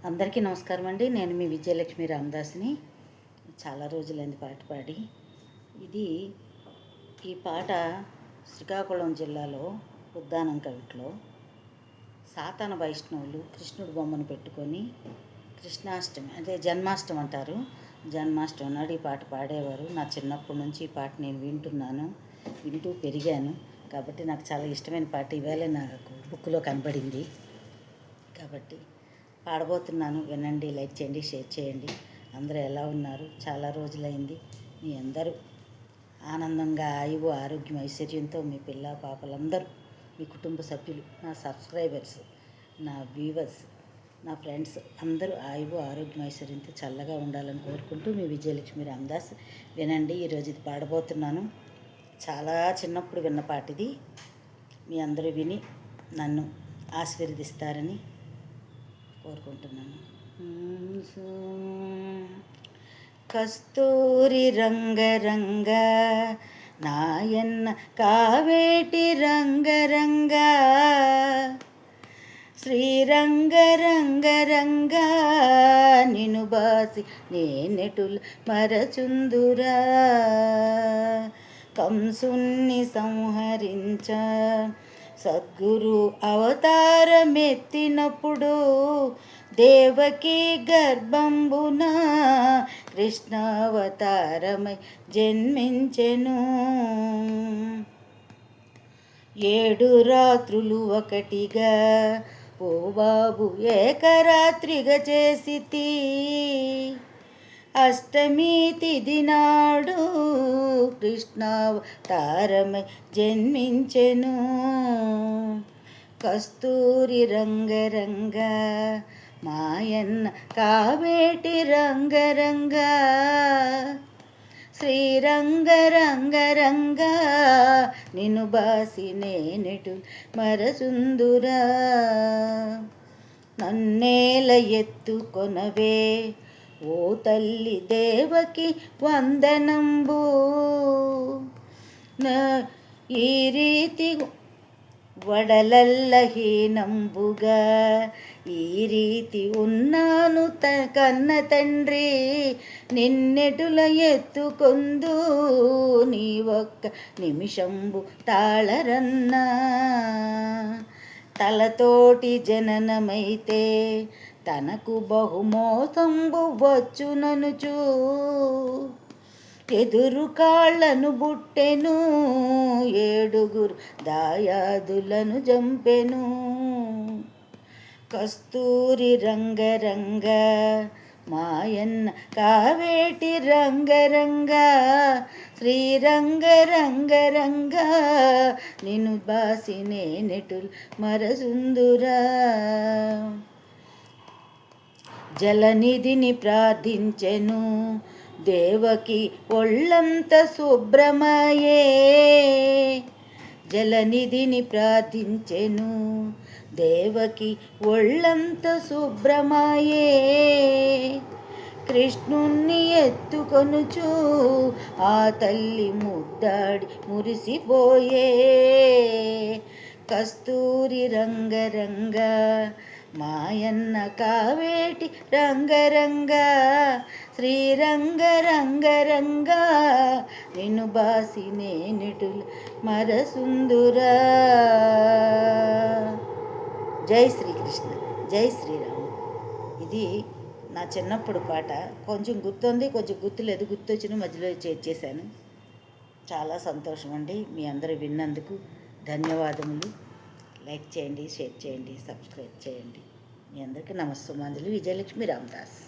అందరికీ నమస్కారం అండి. నేను మీ విజయలక్ష్మి రామదాస్ని. చాలా రోజులైంది పాట పాడి. ఈ పాట శ్రీకాకుళం జిల్లాలో ఉద్దానం కవిట్లో సాతాన వైష్ణవులు కృష్ణుడు బొమ్మను పెట్టుకొని కృష్ణాష్టమి అదే జన్మాష్టమి అంటారు. జన్మాష్టమి నాడు ఈ పాట పాడేవారు. నా చిన్నప్పటి నుంచి ఈ పాట నేను వింటూ పెరిగాను. కాబట్టి నాకు చాలా ఇష్టమైన పాట. ఈవేళ నాకు బుక్లో కనబడింది కాబట్టి పాడబోతున్నాను. వినండి, లైక్ చేయండి, షేర్ చేయండి. అందరూ ఎలా ఉన్నారు? చాలా రోజులైంది. మీ అందరూ ఆనందంగా ఆయువు ఆరోగ్యం ఐశ్వర్యంతో మీ పిల్ల పాపలందరూ, మీ కుటుంబ సభ్యులు, నా సబ్స్క్రైబర్స్, నా వ్యూవర్స్, నా ఫ్రెండ్స్ అందరూ ఆయువు ఆరోగ్యం ఐశ్వర్యంతో చల్లగా ఉండాలని కోరుకుంటూ మీ విజయలక్ష్మి రామదాస్. వినండి, ఈరోజు ఇది పాడబోతున్నాను. చాలా చిన్నప్పుడు విన్న పాట ఇది. మీ అందరూ విని నన్ను ఆశీర్వదిస్తారని కోరుకుంటున్నాను. కస్తూరి రంగరంగ నాయన్న కావేటి రంగరంగ శ్రీరంగరంగరంగ నిను బాసి నేనెటుల్ మరచుందురా కంసుని సంహరించ సద్గురు అవతారమెత్తినప్పుడు దేవకి గర్భంబున కృష్ణావతారమై జన్మించెను. 7 రాత్రులు ఒకటిగా ఓ బాబు ఏకరాత్రిగా చేసితి. అష్టమి తిథి నాడు కృష్ణావతారమై జన్మించెను. కస్తూరి రంగరంగ మాయన్న కావేటి రంగరంగ శ్రీరంగరంగరంగ నిన్ను బాసి నేనెటు మరసుందురా నన్నేల ఎత్తుకొనవే ఓ తల్లి దేవకి వందనంబు. ఈ రీతి వడలల్లహీనంబుగా ఈ రీతి ఉన్నాను కన్న తండ్రి నిన్నెటుల ఎత్తుకొందు నీ ఒక్క నిమిషంబు తాళరన్నా. తలతోటి జననమైతే తనకు బహుమోసంబు వచ్చుననుచు ఎదురు కాళ్ళను బుట్టెను 7 దాయాదులను జంపెను. కస్తూరి రంగరంగ మాయన్న కావేటి రంగరంగ శ్రీరంగరంగరంగ నిన్ను బాసి నేనెటుల్ మరసుందురా. జలనిధిని ప్రార్థించెను దేవకి ఒళ్ళంత శుభ్రమయే. జలనిధిని ప్రార్థించెను దేవకి ఒళ్ళంత శుభ్రమయే. కృష్ణుణ్ణి ఎత్తుకొనుచు ఆ తల్లి ముద్దాడి మురిసిపోయే. కస్తూరి రంగరంగ మాయన్న కావేటి రంగరంగ శ్రీరంగరంగరంగ నిన్ను బాసి నేనెటుల్ మరసుందురా. జై శ్రీకృష్ణ, జై శ్రీరాము. ఇది నా చిన్నప్పుడు పాట. కొంచెం గుర్తుంది, కొంచెం గుర్తులేదు. గుర్తొచ్చిన మధ్యలో చేర్చేశాను. చాలా సంతోషం అండి. మీ అందరూ విన్నందుకు ధన్యవాదములు. లైక్ చేయండి, షేర్ చేయండి, సబ్స్క్రైబ్ చేయండి. మీ అందరికీ నమస్సుమాంజలి. విజయలక్ష్మి రామదాస్.